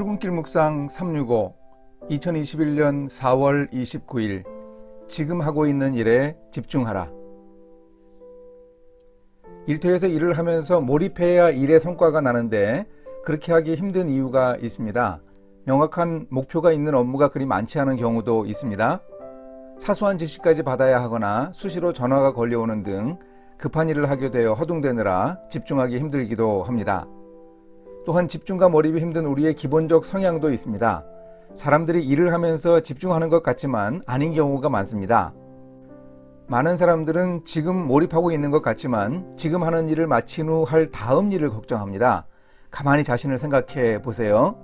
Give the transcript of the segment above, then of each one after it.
출근길 묵상 365 2021년 4월 29일 지금 하고 있는 일에 집중하라. 일터에서 일을 하면서 몰입해야 일의 성과가 나는데 그렇게 하기 힘든 이유가 있습니다. 명확한 목표가 있는 업무가 그리 많지 않은 경우도 있습니다. 사소한 지시까지 받아야 하거나 수시로 전화가 걸려오는 등 급한 일을 하게 되어 허둥대느라 집중하기 힘들기도 합니다. 또한 집중과 몰입이 힘든 우리의 기본적 성향도 있습니다. 사람들이 일을 하면서 집중하는 것 같지만 아닌 경우가 많습니다. 많은 사람들은 지금 몰입하고 있는 것 같지만 지금 하는 일을 마친 후 할 다음 일을 걱정합니다. 가만히 자신을 생각해 보세요.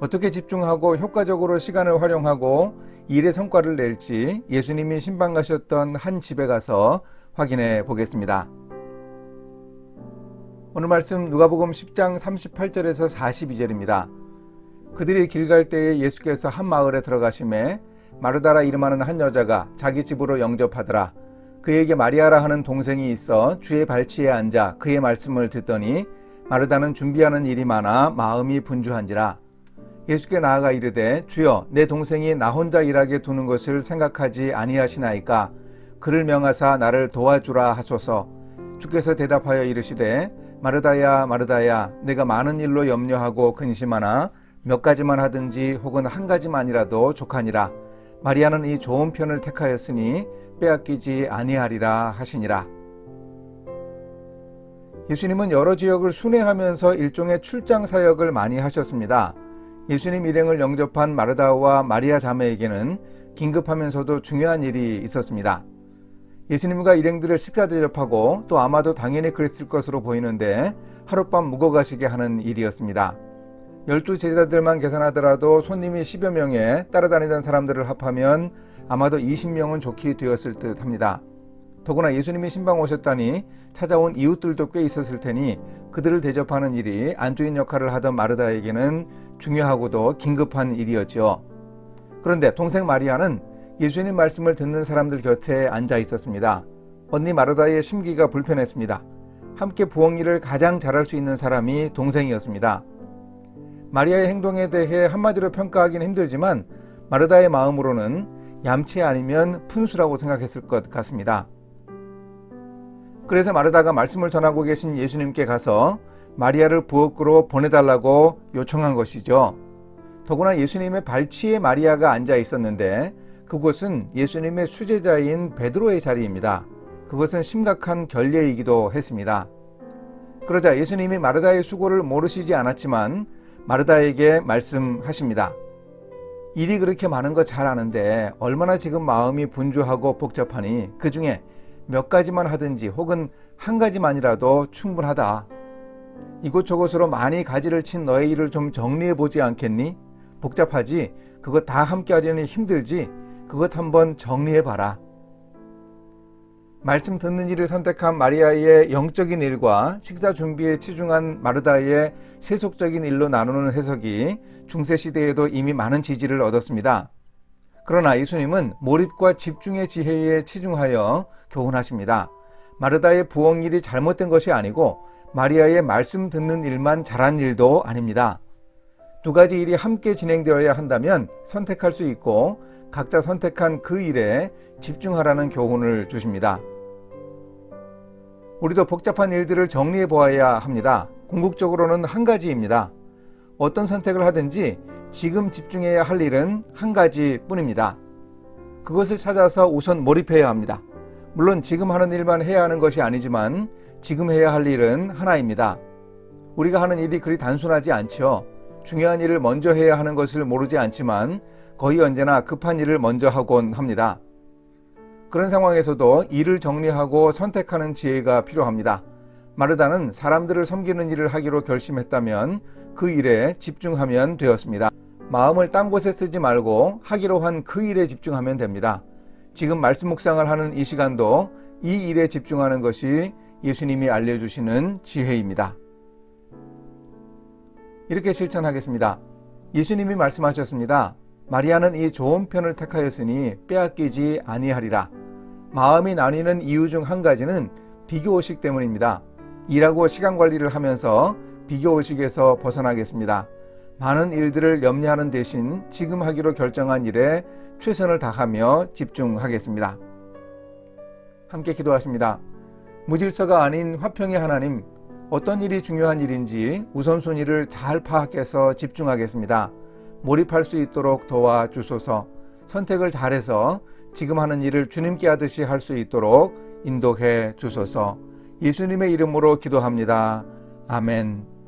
어떻게 집중하고 효과적으로 시간을 활용하고 일의 성과를 낼지 예수님이 신방 가셨던 한 집에 가서 확인해 보겠습니다. 오늘 말씀 누가복음 10장 38절에서 42절입니다. 그들이 길 갈 때에 예수께서 한 마을에 들어가심에 마르다라 이름하는 한 여자가 자기 집으로 영접하더라. 그에게 마리아라 하는 동생이 있어 주의 발치에 앉아 그의 말씀을 듣더니 마르다는 준비하는 일이 많아 마음이 분주한지라. 예수께 나아가 이르되 주여 내 동생이 나 혼자 일하게 두는 것을 생각하지 아니하시나이까. 그를 명하사 나를 도와주라 하소서. 주께서 대답하여 이르시되 마르다야 마르다야 내가 많은 일로 염려하고 근심하나 몇 가지만 하든지 혹은 한 가지만이라도 족하니라. 마리아는 이 좋은 편을 택하였으니 빼앗기지 아니하리라 하시니라. 예수님은 여러 지역을 순회하면서 일종의 출장 사역을 많이 하셨습니다. 예수님 일행을 영접한 마르다와 마리아 자매에게는 긴급하면서도 중요한 일이 있었습니다. 예수님과 일행들을 식사 대접하고 또 아마도 당연히 그랬을 것으로 보이는데 하룻밤 묵어가시게 하는 일이었습니다. 12 제자들만 계산하더라도 손님이 10여 명에 따라다니던 사람들을 합하면 아마도 20명은 좋게 되었을 듯 합니다. 더구나 예수님이 신방 오셨다니 찾아온 이웃들도 꽤 있었을 테니 그들을 대접하는 일이 안주인 역할을 하던 마르다에게는 중요하고도 긴급한 일이었죠. 그런데 동생 마리아는 예수님 말씀을 듣는 사람들 곁에 앉아 있었습니다. 언니 마르다의 심기가 불편했습니다. 함께 부엌 일을 가장 잘할 수 있는 사람이 동생이었습니다. 마리아의 행동에 대해 한마디로 평가하기는 힘들지만 마르다의 마음으로는 얌체 아니면 푼수라고 생각했을 것 같습니다. 그래서 마르다가 말씀을 전하고 계신 예수님께 가서 마리아를 부엌으로 보내달라고 요청한 것이죠. 더구나 예수님의 발치에 마리아가 앉아 있었는데 그곳은 예수님의 수제자인 베드로의 자리입니다. 그것은 심각한 결례이기도 했습니다. 그러자 예수님이 마르다의 수고를 모르시지 않았지만 마르다에게 말씀하십니다. 일이 그렇게 많은 거 잘 아는데 얼마나 지금 마음이 분주하고 복잡하니 그 중에 몇 가지만 하든지 혹은 한 가지만이라도 충분하다. 이곳저곳으로 많이 가지를 친 너의 일을 좀 정리해 보지 않겠니? 복잡하지? 그거 다 함께 하려니 힘들지? 그것 한번 정리해봐라. 말씀 듣는 일을 선택한 마리아의 영적인 일과 식사 준비에 치중한 마르다의 세속적인 일로 나누는 해석이 중세시대에도 이미 많은 지지를 얻었습니다. 그러나 예수님은 몰입과 집중의 지혜에 치중하여 교훈하십니다. 마르다의 부엌 일이 잘못된 것이 아니고 마리아의 말씀 듣는 일만 잘한 일도 아닙니다. 두 가지 일이 함께 진행되어야 한다면 선택할 수 있고 각자 선택한 그 일에 집중하라는 교훈을 주십니다. 우리도 복잡한 일들을 정리해 보아야 합니다. 궁극적으로는 한 가지입니다. 어떤 선택을 하든지 지금 집중해야 할 일은 한 가지뿐입니다. 그것을 찾아서 우선 몰입해야 합니다. 물론 지금 하는 일만 해야 하는 것이 아니지만 지금 해야 할 일은 하나입니다. 우리가 하는 일이 그리 단순하지 않죠. 중요한 일을 먼저 해야 하는 것을 모르지 않지만 거의 언제나 급한 일을 먼저 하곤 합니다. 그런 상황에서도 일을 정리하고 선택하는 지혜가 필요합니다. 마르다는 사람들을 섬기는 일을 하기로 결심했다면 그 일에 집중하면 되었습니다. 마음을 딴 곳에 쓰지 말고 하기로 한 그 일에 집중하면 됩니다. 지금 말씀 묵상을 하는 이 시간도 이 일에 집중하는 것이 예수님이 알려주시는 지혜입니다. 이렇게 실천하겠습니다. 예수님이 말씀하셨습니다. 마리아는 이 좋은 편을 택하였으니 빼앗기지 아니하리라. 마음이 나뉘는 이유 중 한 가지는 비교의식 때문입니다. 일하고 시간 관리를 하면서 비교의식에서 벗어나겠습니다. 많은 일들을 염려하는 대신 지금 하기로 결정한 일에 최선을 다하며 집중하겠습니다. 함께 기도하십니다. 무질서가 아닌 화평의 하나님, 어떤 일이 중요한 일인지 우선순위를 잘 파악해서 집중하겠습니다. 몰입할 수 있도록 도와주소서. 선택을 잘해서 지금 하는 일을 주님께 하듯이 할 수 있도록 인도해 주소서. 예수님의 이름으로 기도합니다. 아멘.